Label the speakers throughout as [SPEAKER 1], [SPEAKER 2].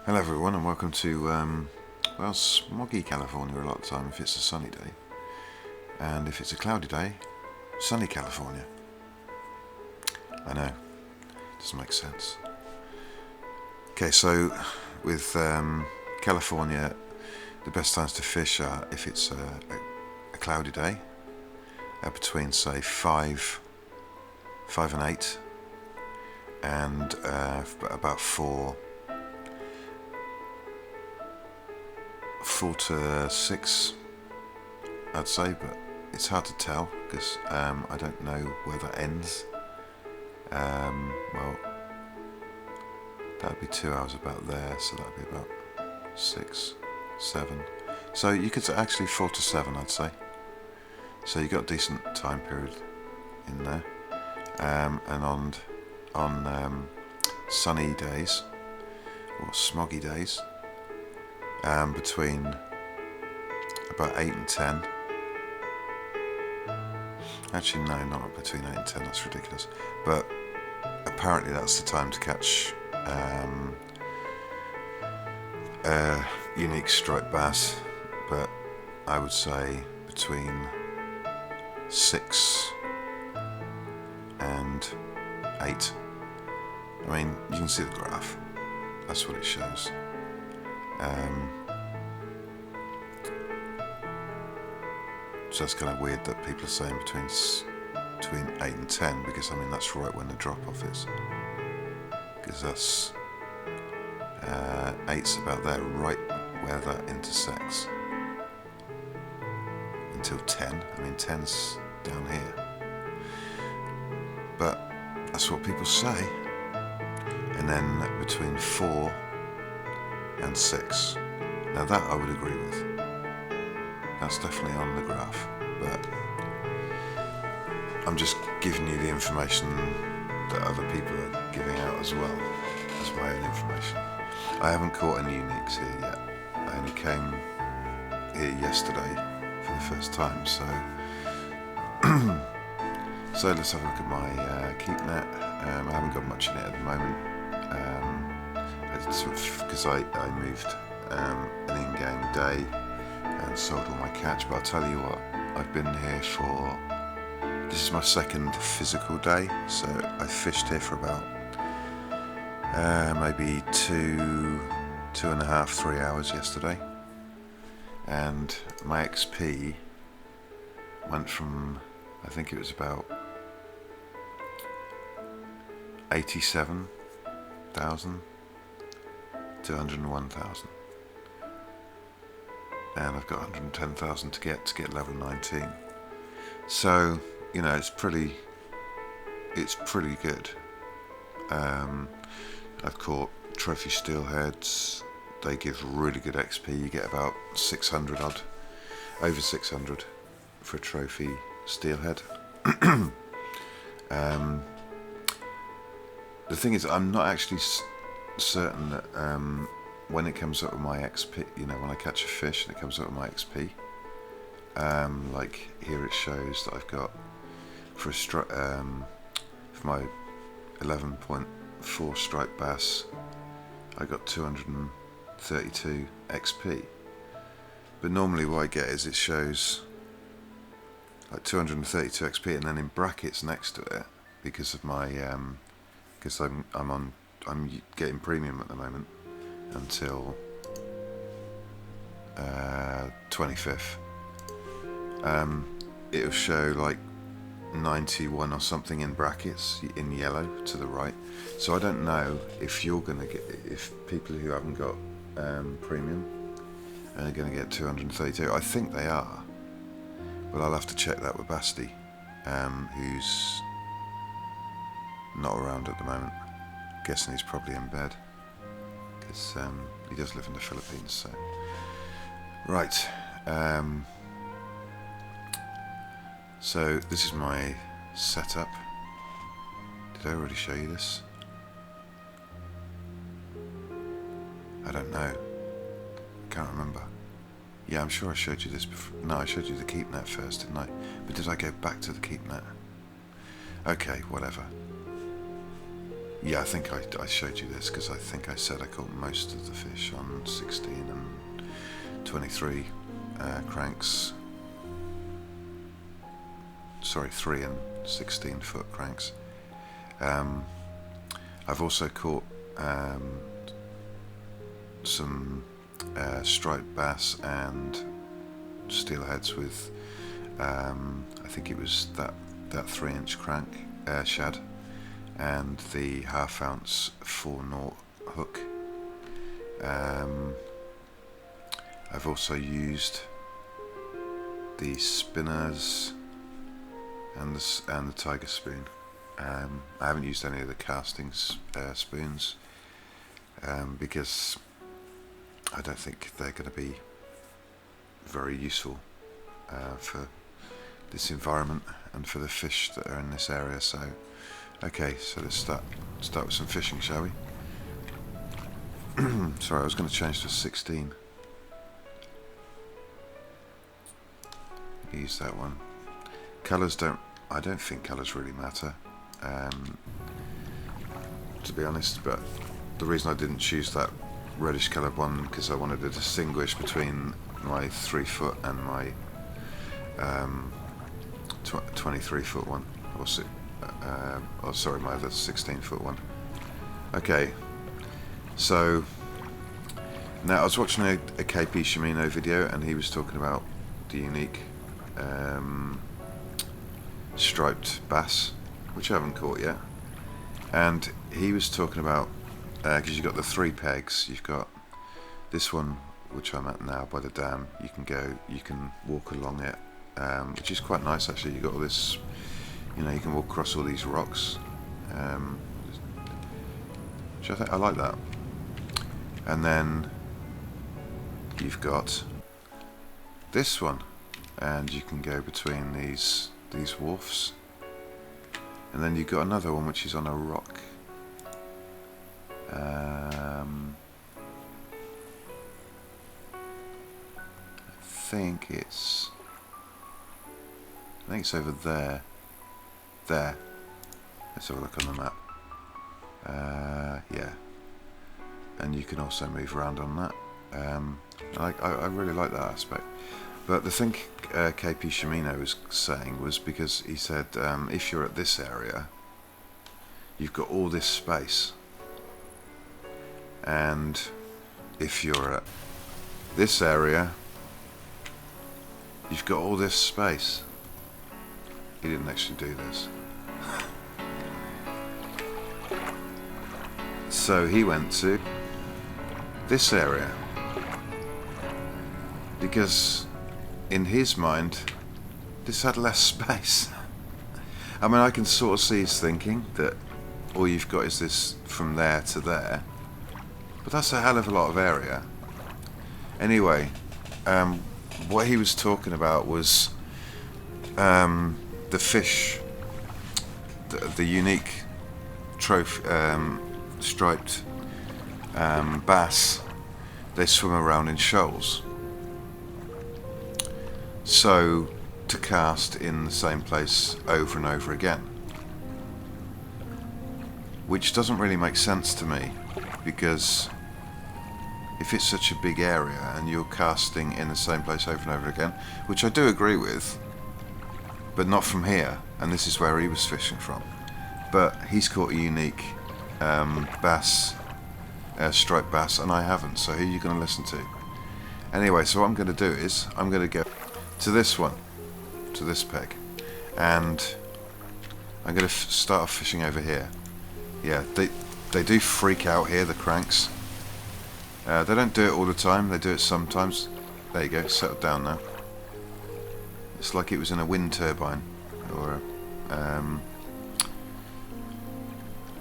[SPEAKER 1] Hello everyone and welcome to, smoggy California a lot of the time if it's a sunny day. And if it's a cloudy day, sunny California. I know, doesn't make sense. Okay, so with California, the best times to fish are if it's a cloudy day, between say 5 and 8, and about 4 to 6, I'd say, but it's hard to tell because I don't know where that ends. Well, that'd be 2 hours about there, so that'd be about 6, 7. So you could actually 4 to 7, I'd say. So you got a decent time period in there, and on sunny days or smoggy days, between about 8 and 10. Actually, no, not between 8 and 10, that's ridiculous. But apparently that's the time to catch unique striped bass. But I would say between 6 and 8. I mean, you can see the graph. That's what it shows. So it's kind of weird that people are saying between 8 and 10, because I mean that's right when the drop-off is. Because that's 8's about there, right where that intersects. Until 10. I mean 10's down here. But that's what people say. And then between 4 and 6. Now that I would agree with. That's definitely on the graph, but I'm just giving you the information that other people are giving out as well as my own information. I haven't caught any uniques here yet. I only came here yesterday for the first time, so so let's have a look at my keep net. I haven't got much in it at the moment. Because I moved an in-game day and sold all my catch, but I'll tell you what, I've been here for, this is my second physical day, so I fished here for about maybe 2.5, 3 hours yesterday, and my XP went from, I think it was about 87,000 to 101,000, and I've got 110,000 to get level 19. So you know it's pretty good. I've caught trophy steelheads. They give really good XP. You get about 600 odd, over 600 for a trophy steelhead. The thing is, I'm not actually certain that when it comes up with my XP, you know, when I catch a fish and it comes up with my XP, like here it shows that I've got for my 11.4 striped bass, I got 232 XP. But normally what I get is it shows like 232 XP, and then in brackets next to it, because of my because I'm getting premium at the moment until 25th. It'll show like 91 or something in brackets in yellow to the right. So I don't know if you're gonna get, if people who haven't got premium are gonna get 232. I think they are, but I'll have to check that with Basti, who's not around at the moment. Guessing he's probably in bed, because he does live in the Philippines. So right, so this is my setup. Did I already show you this? I don't know, I can't remember. Yeah, I'm sure I showed you this before. No, I showed you the keep net first, didn't I? But did I go back to the keep net? Okay, whatever. Yeah, I think I showed you this because I think I said I caught most of the fish on 16 and 23 cranks. Sorry, 3 and 16 foot cranks. I've also caught some striped bass and steelheads with I think it was that 3-inch crank shad and the 1/2 ounce 4/0 hook. I've also used the spinners and the tiger spoon. I haven't used any of the casting spoons because I don't think they're going to be very useful for this environment and for the fish that are in this area. So okay, so let's start with some fishing, shall we? Sorry, I was going to change to 16. Use that one. Colours I don't think colours really matter, to be honest, but the reason I didn't choose that reddish coloured one because I wanted to distinguish between my 3 foot and my 23 foot one, or sorry, my other 16 foot one. Okay, so now I was watching a KP Shimino video and he was talking about the unique striped bass, which I haven't caught yet, and he was talking about because you've got the 3 pegs, you've got this one which I'm at now by the dam. You can walk along it, which is quite nice actually. You've got all this, you can walk across all these rocks, which I like that. And then you've got this one, and you can go between these wharfs, and then you've got another one which is on a rock. I think it's over there. Let's have a look on the map. Yeah, and you can also move around on that. I really like that aspect. But the thing KP Shimino was saying was because he said if you're at this area, you've got all this space, and if you're at this area, you've got all this space. He didn't actually do this. So he went to this area because in his mind this had less space. I mean, I can sort of see his thinking that all you've got is this from there to there, but that's a hell of a lot of area. Anyway, what he was talking about was the fish, the unique striped bass. They swim around in shoals, so to cast in the same place over and over again, which doesn't really make sense to me, because if it's such a big area and you're casting in the same place over and over again, which I do agree with, but not from here, and this is where he was fishing from, but he's caught a unique bass, striped bass, and I haven't, so who are you going to listen to? Anyway, so what I'm going to do is I'm going to go to this one, to this peg, and I'm going to start off fishing over here. Yeah, they do freak out here, the cranks. They don't do it all the time, they do it sometimes. There you go, settled down now. It's like it was in a wind turbine, or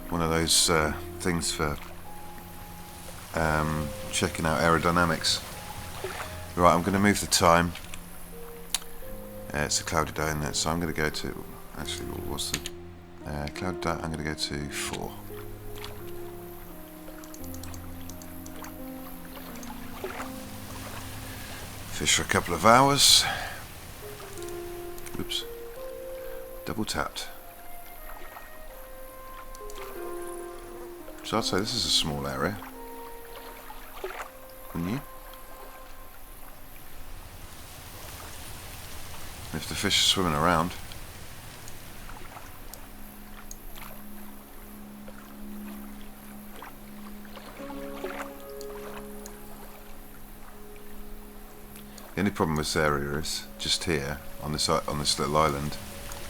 [SPEAKER 1] one of those things for checking out aerodynamics. Right, I'm going to move the time. It's a cloudy day, isn't it? So I'm going to go to, actually, what's the cloudy day? I'm going to go to 4. Fish for a couple of hours. Oops. Double tapped. So I'd say this is a small area, wouldn't you? If the fish are swimming around. The only problem with this area is just here on this little island,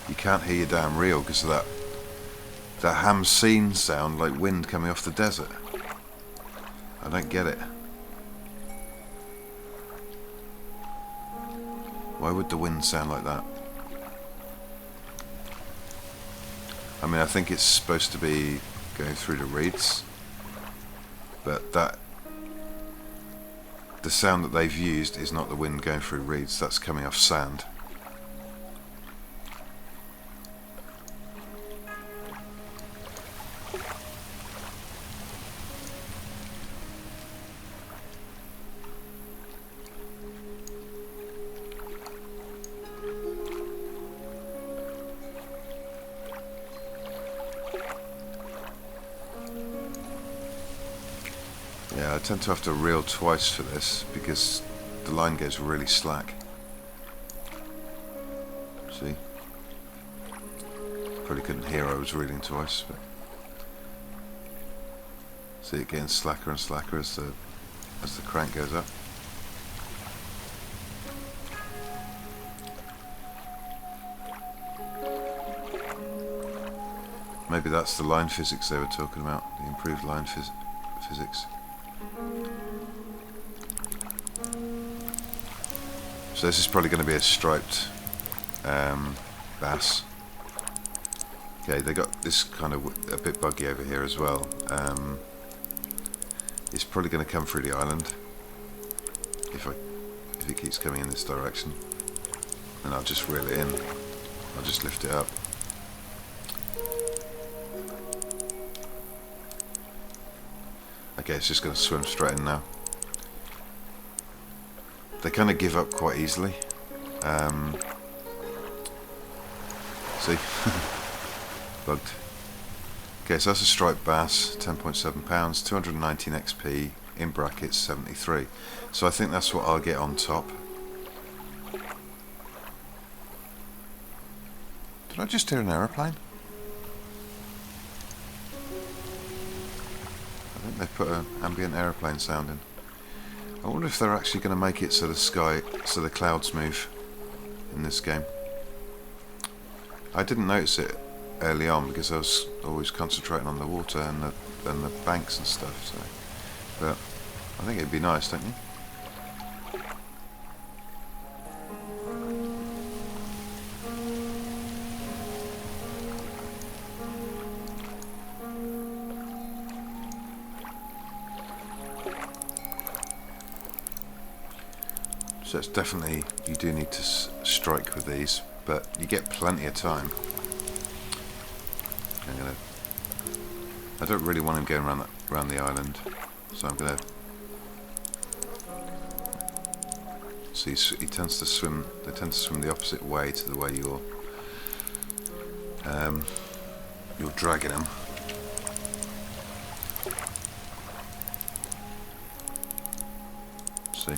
[SPEAKER 1] you can't hear your damn reel because of that ham scene sound like wind coming off the desert. I don't get it. Why would the wind sound like that? I mean, I think it's supposed to be going through the reeds, but the sound that they've used is not the wind going through reeds, that's coming off sand. Yeah, I tend to have to reel twice for this because the line goes really slack. See? Probably couldn't hear I was reeling twice, but see it getting slacker and slacker as the crank goes up. Maybe that's the line physics they were talking about, the improved line physics. So this is probably going to be a striped bass. Okay, they got this kind of a bit buggy over here as well. It's probably going to come through the island if it keeps coming in this direction, and I'll just reel it in. I'll just lift it up. Okay, it's just going to swim straight in now. They kind of give up quite easily. See? Bugged. Okay, so that's a striped bass, 10.7 pounds, 219 XP, in brackets 73. So I think that's what I'll get on top. Did I just hear an aeroplane? I think they put an ambient aeroplane sound in. I wonder if they're actually going to make it so the clouds move in this game. I didn't notice it early on because I was always concentrating on the water and the banks and stuff. So, but I think it'd be nice, don't you? So it's definitely, you do need to strike with these, but you get plenty of time. I don't really want him going around the island, so I'm gonna. See, he tends to swim. They tend to swim the opposite way to the way you're dragging him. See,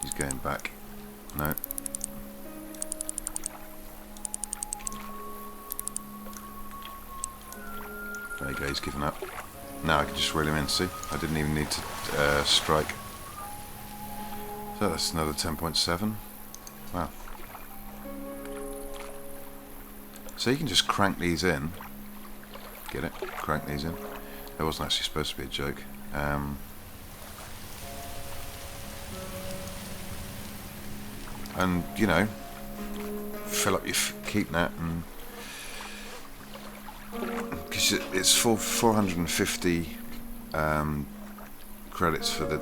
[SPEAKER 1] he's going back. No. There you go, he's given up. Now I can just reel him in, see? I didn't even need to strike. So that's another 10.7. Wow. So you can just crank these in. Get it? Crank these in. That wasn't actually supposed to be a joke. And, you know, fill up your keep net and... Because it's 450 credits for the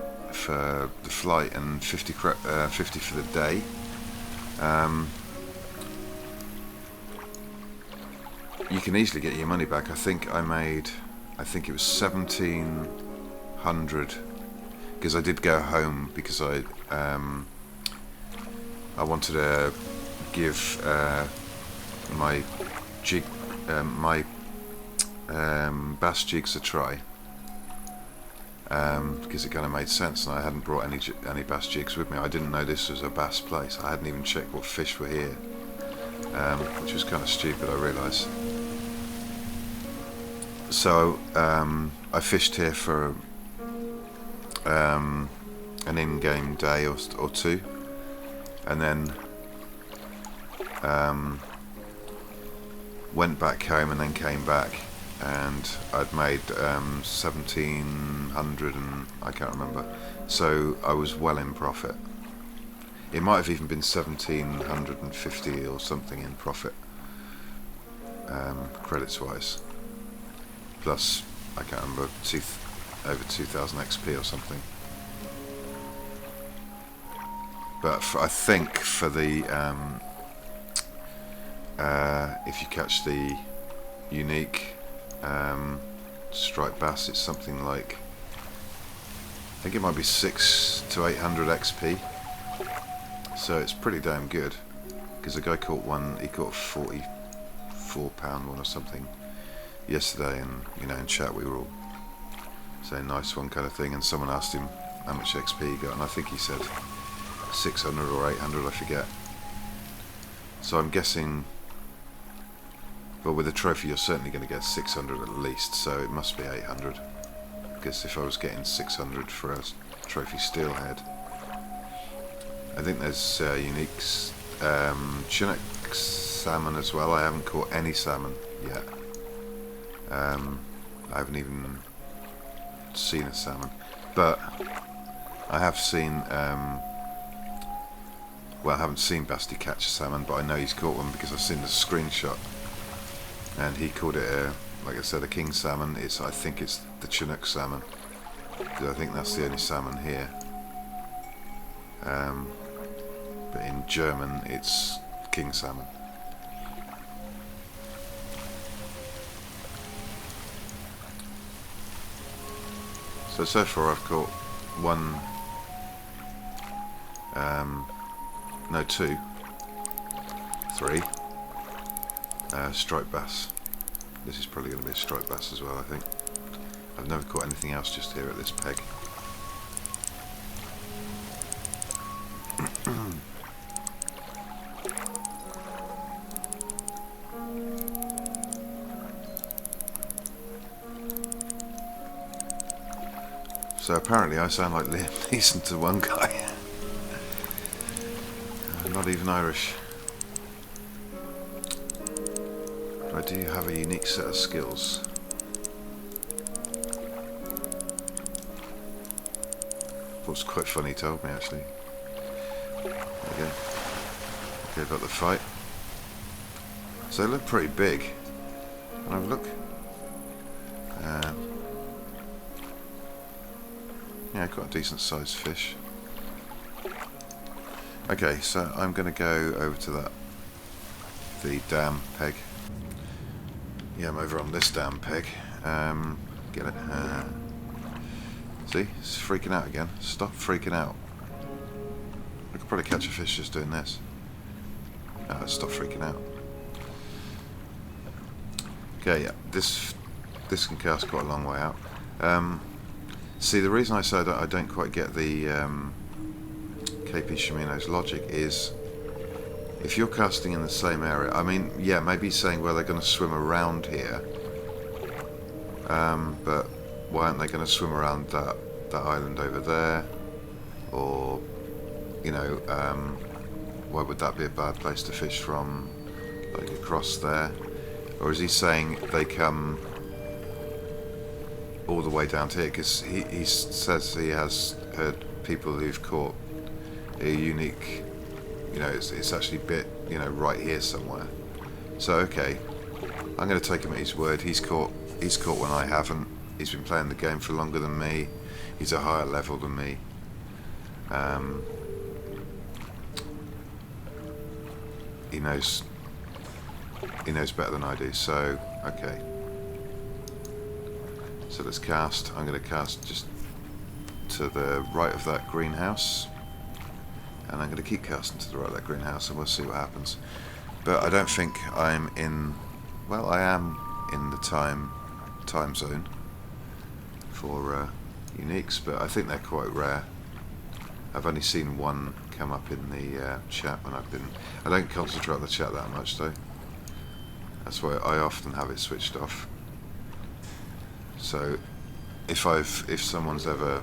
[SPEAKER 1] flight and 50 for the day. You can easily get your money back. I think it was 1,700 because I did go home because I wanted to give my bass jigs a try, because it kind of made sense, and I hadn't brought any bass jigs with me. I didn't know this was a bass place. I hadn't even checked what fish were here, which was kind of stupid, I realised. So I fished here for an in-game day or two, and then went back home and then came back, and I'd made 1,700 and I can't remember, so I was well in profit. It might have even been 1,750 or something in profit, credits wise, plus I can't remember, over 2,000 XP or something. But I think for the if you catch the unique striped bass, it's something like, I think it might be 600 to 800 XP. So it's pretty damn good. Because the guy caught one, he caught a 44-pound one or something yesterday, and you know, in chat we were all saying nice one kind of thing, and someone asked him how much XP he got, and I think he said 600 or 800, I forget. So I'm guessing, but with a trophy you're certainly going to get 600 at least, so it must be 800, because if I was getting 600 for a trophy steelhead. I think there's unique Chinook salmon as well. I haven't caught any salmon yet. I haven't even seen a salmon, but I have seen well, I haven't seen Basti catch a salmon, but I know he's caught one because I've seen the screenshot, and he caught it like I said, a king salmon. I think it's the Chinook salmon, because I think that's the only salmon here. But in German it's king salmon. So far I've caught two, three striped bass. This is probably going to be a striped bass as well, I think. I've never caught anything else just here at this peg. So apparently I sound like Liam Neeson to one guy. Not even Irish. But I do have a unique set of skills. What's quite funny, he told me actually. There we go. Okay, about the fight. So they look pretty big. Can I have a look? Yeah, quite a decent sized fish. Okay, so I'm going to go over to the dam peg. Yeah, I'm over on this dam peg. Get it? See, it's freaking out again. Stop freaking out. I could probably catch a fish just doing this. Stop freaking out. Okay, yeah, this can cast quite a long way out. See, the reason I say that I don't quite get the KP Shimino's logic is, if you're casting in the same area, I mean, yeah, maybe saying, well, they're going to swim around here, but why aren't they going to swim around that island over there, or, you know, why would that be a bad place to fish from, like across there? Or is he saying they come all the way down to here? Because he says he has heard people who've caught a unique, you know, it's actually bit, you know, right here somewhere. So okay, I'm going to take him at his word. He's caught one I haven't. He's been playing the game for longer than me. He's a higher level than me. He knows better than I do. So okay. So let's cast. I'm going to cast just to the right of that greenhouse, and I'm going to keep casting to the right of that greenhouse, and we'll see what happens. But I don't think I'm in. Well, I am in the time zone for uniques, but I think they're quite rare. I've only seen one come up in the chat when I've been... I don't concentrate on the chat that much though. That's why I often have it switched off. So if someone's ever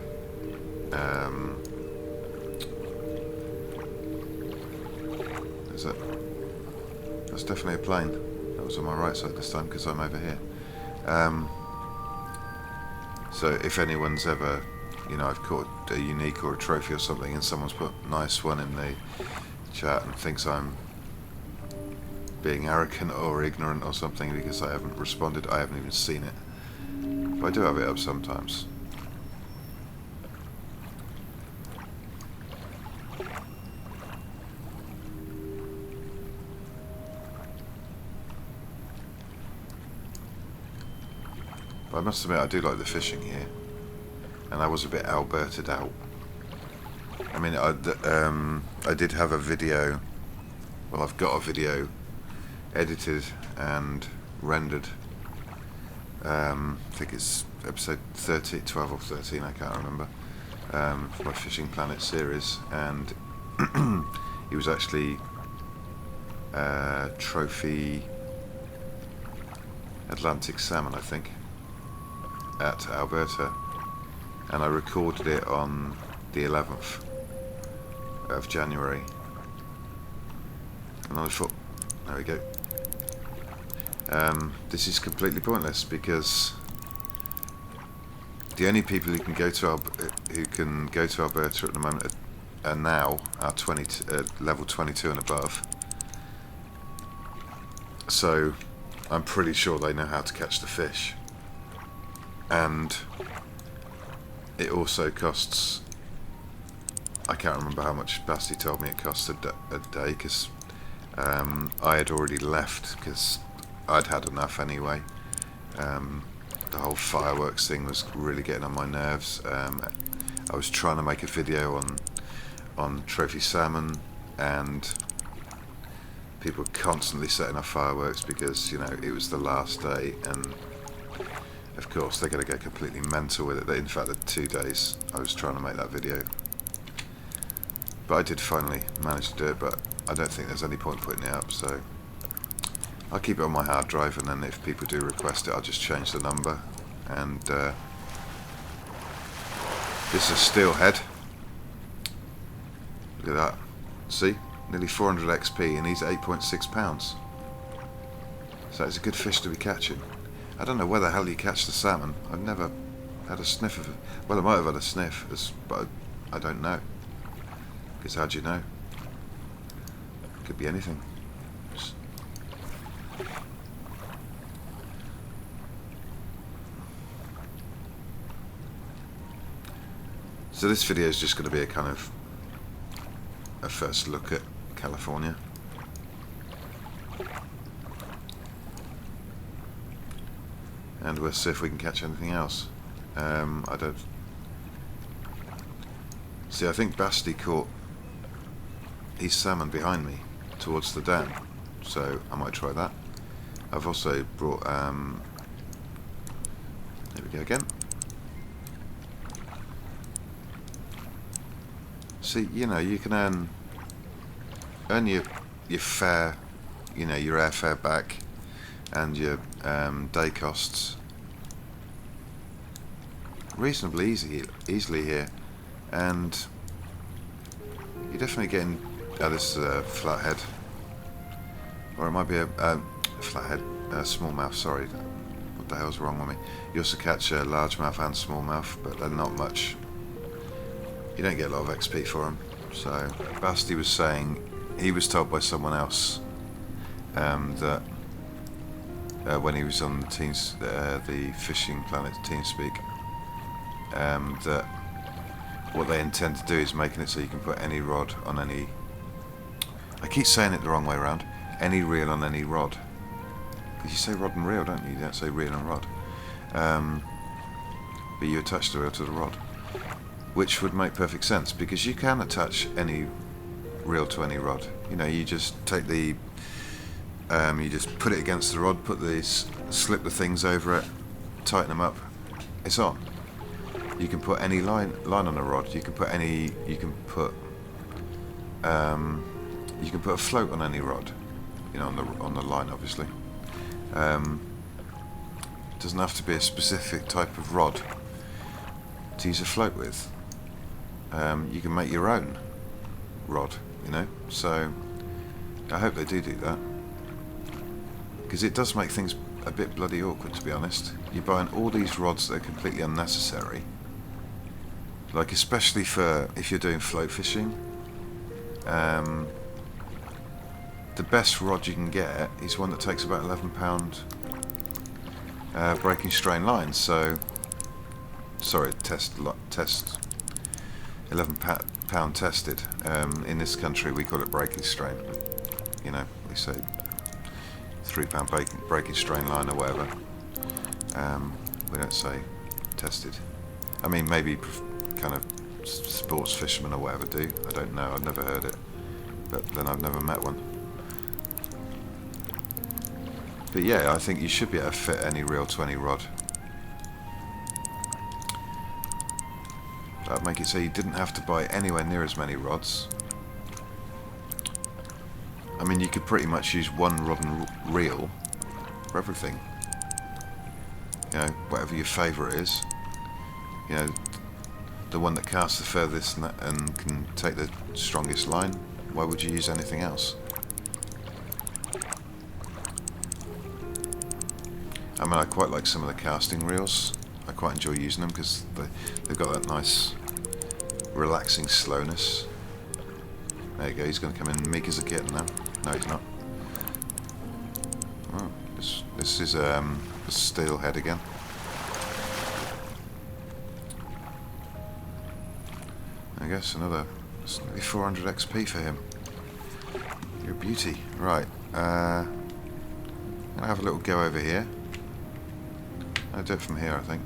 [SPEAKER 1] is it? That's definitely a plane. That was on my right side this time because I'm over here. So if anyone's ever, you know, I've caught a unique or a trophy or something and someone's put nice one in the chat and thinks I'm being arrogant or ignorant or something because I haven't responded, I haven't even seen it. But I do have it up sometimes. But I must admit I do like the fishing here. And I was a bit Alberted out. I mean, I did have a video, well, I've got a video edited and rendered. I think it's episode 12 or 13, I can't remember, for my Fishing Planet series, and he was actually trophy Atlantic salmon, I think, at Alberta, and I recorded it on the 11th of January, and I thought, there we go. This is completely pointless because the only people who can go to Alberta at the moment are now level 22 and above. So I'm pretty sure they know how to catch the fish, and it also costs, I can't remember how much Basti told me it cost a day, because I had already left because I'd had enough anyway. The whole fireworks thing was really getting on my nerves. I was trying to make a video on trophy salmon, and people were constantly setting off fireworks because, you know, it was the last day, and of course they're going to go completely mental with it. In fact, the 2 days I was trying to make that video, but I did finally manage to do it, but I don't think there's any point putting it up, so I'll keep it on my hard drive, and then if people do request it, I'll just change the number. And this is a steelhead. Look at that. See? Nearly 400 XP, and he's 8.6 pounds. So it's a good fish to be catching. I don't know where the hell you catch the salmon. I've never had a sniff of it. Well, I might have had a sniff, but I don't know. Because how do you know? Could be anything. So this video is just going to be a kind of a first look at California. And we'll see if we can catch anything else. I don't... See, I think Basti caught his salmon behind me towards the dam, so I might try that. I've also brought... there we go again. See, you know, you can earn your fare, you know, your airfare back, and your day costs reasonably easily here, and you're definitely getting... Oh, this is a flathead, or it might be a flathead, smallmouth. Sorry, what the hell's wrong with me? You also catch a largemouth and smallmouth, but they're not much. You don't get a lot of XP for them. So Basti was saying he was told by someone else that when he was on the Fishing Planet TeamSpeak, that what they intend to do is making it so you can put any rod on any... I keep saying it the wrong way around. Any reel on any rod. Because you say rod and reel, don't you? You don't say reel and rod. But you attach the reel to the rod, which would make perfect sense, because you can attach any reel to any rod. You know, you just take the, you just put it against the rod, slip the things over it, tighten them up, it's on. You can put any line on a rod. You can put a float on any rod, you know, on the line, obviously. It doesn't have to be a specific type of rod to use a float with. You can make your own rod, you know. So I hope they do that, because it does make things a bit bloody awkward, to be honest. You're buying all these rods that are completely unnecessary, like especially for if you're doing float fishing. The best rod you can get is one that takes about £11 breaking strain lines. So, sorry, test £11 tested. In this country, we call it breaking strain. You know, we say £3 breaking strain line or whatever. We don't say tested. I mean, maybe kind of sports fishermen or whatever do. I don't know. I've never heard it, but then I've never met one. But yeah, I think you should be able to fit any reel to any rod. That'd make it so you didn't have to buy anywhere near as many rods. I mean, you could pretty much use one rod and reel for everything. You know, whatever your favourite is. You know, the one that casts the furthest and can take the strongest line. Why would you use anything else? I mean, I quite like some of the casting reels. I quite enjoy using them because they've got that nice relaxing slowness. There you go, he's going to come in meek as a kitten now. No, he's not. Oh, this is a steelhead again. I guess another 400 XP for him. You're a beauty. Right, I'm going to have a little go over here. I'll do it from here, I think.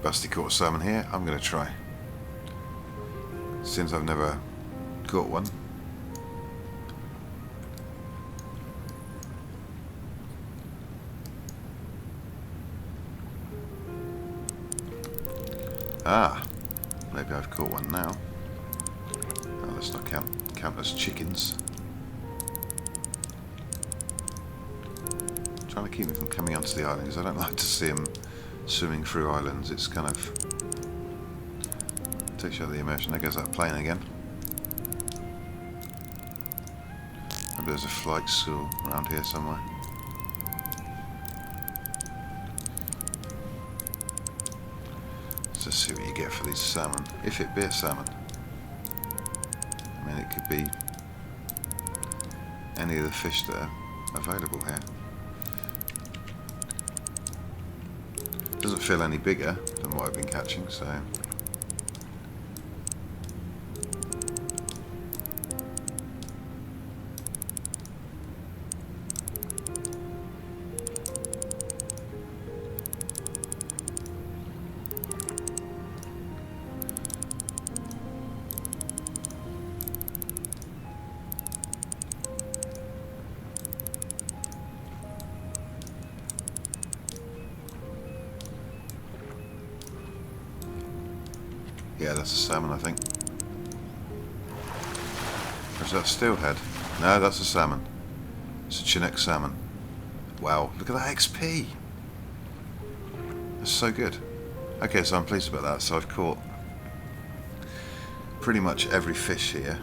[SPEAKER 1] Busty caught a salmon here. I'm going to try. Since I've never caught one. Ah, maybe I've caught one now. Oh, let's not count as chickens. I'm trying to keep them from coming onto the island because I don't like to see them swimming through islands. It's kind of takes you out of the immersion. There goes that plane again. Maybe there's a flight school around here somewhere. Let's just see what you get for these salmon, if it be a salmon. I mean, it could be any of the fish that are available here. Doesn't feel any bigger than what I've been catching, so yeah, that's a salmon, I think. Or is that a steelhead? No, that's a salmon. It's a Chinook salmon. Wow, look at that XP! That's so good. Okay, so I'm pleased about that. So I've caught pretty much every fish here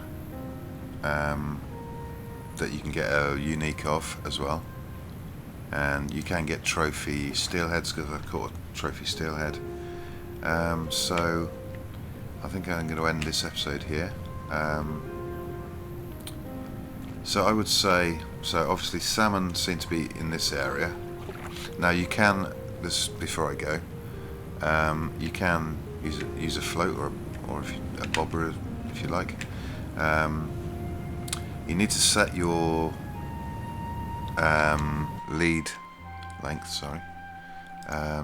[SPEAKER 1] that you can get a unique of as well. And you can get trophy steelheads because I've caught a trophy steelhead. So I think I'm going to end this episode here. So I would say, so obviously salmon seem to be in this area. Now you can, this before I go, you can use a float or if a bobber if you like. You need to set your lead length, sorry, at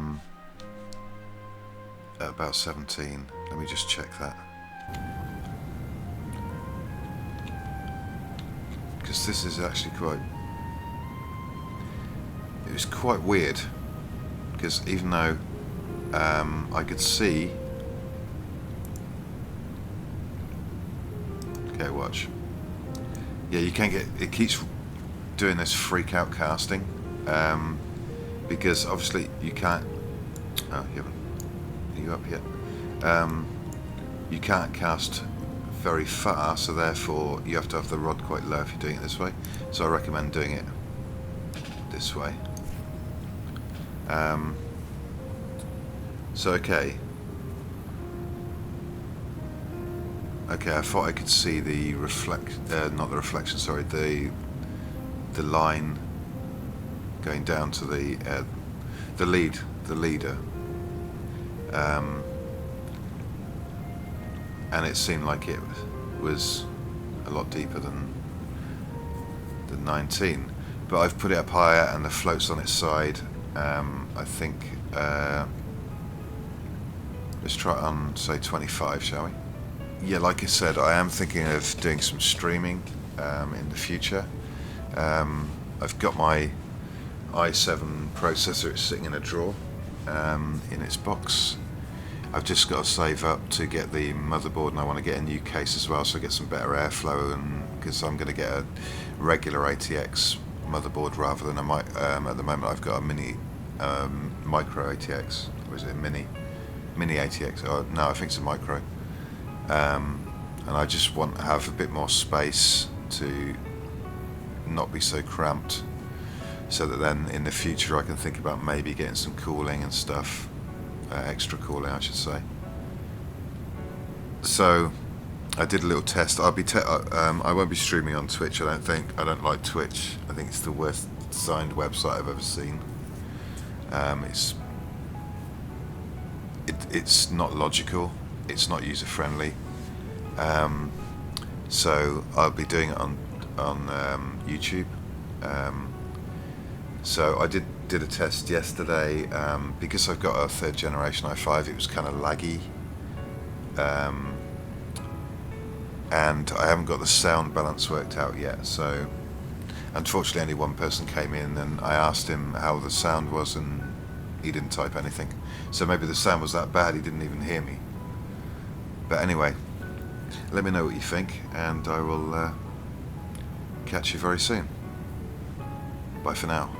[SPEAKER 1] about 17. Let me just check that, because this is actually quite it was quite weird, because even though I could see, okay, watch, yeah, you can get, it keeps doing this freak out casting, because obviously you can't, oh, you haven't, are you up yet? You can't cast very far, so therefore you have to have the rod quite low if you're doing it this way, so I recommend doing it this way. So okay, I thought I could see the not the reflection, sorry, the line going down to the leader, and it seemed like it was a lot deeper than 19, but I've put it up higher and the float's on its side. I think let's try it on, say, 25, shall we? Yeah, like I said, I am thinking of doing some streaming in the future. I've got my i7 processor, it's sitting in a drawer in its box. I've just got to save up to get the motherboard, and I want to get a new case as well, so I get some better airflow, and because I'm going to get a regular ATX motherboard rather than a at the moment I've got a mini micro ATX, or is it a mini ATX? Oh, no, I think it's a micro, and I just want to have a bit more space to not be so cramped, so that then in the future I can think about maybe getting some cooling and stuff, extra cooling I should say. So I did a little test. I won't be streaming on Twitch, I don't think. I don't like Twitch. I think it's the worst designed website I've ever seen. It's not logical, it's not user friendly, so I'll be doing it on YouTube. So I did a test yesterday, because I've got a 3rd generation i5. It was kind of laggy, and I haven't got the sound balance worked out yet, so unfortunately only one person came in, and I asked him how the sound was, and he didn't type anything, so maybe the sound was that bad he didn't even hear me. But anyway, let me know what you think, and I will catch you very soon. Bye for now.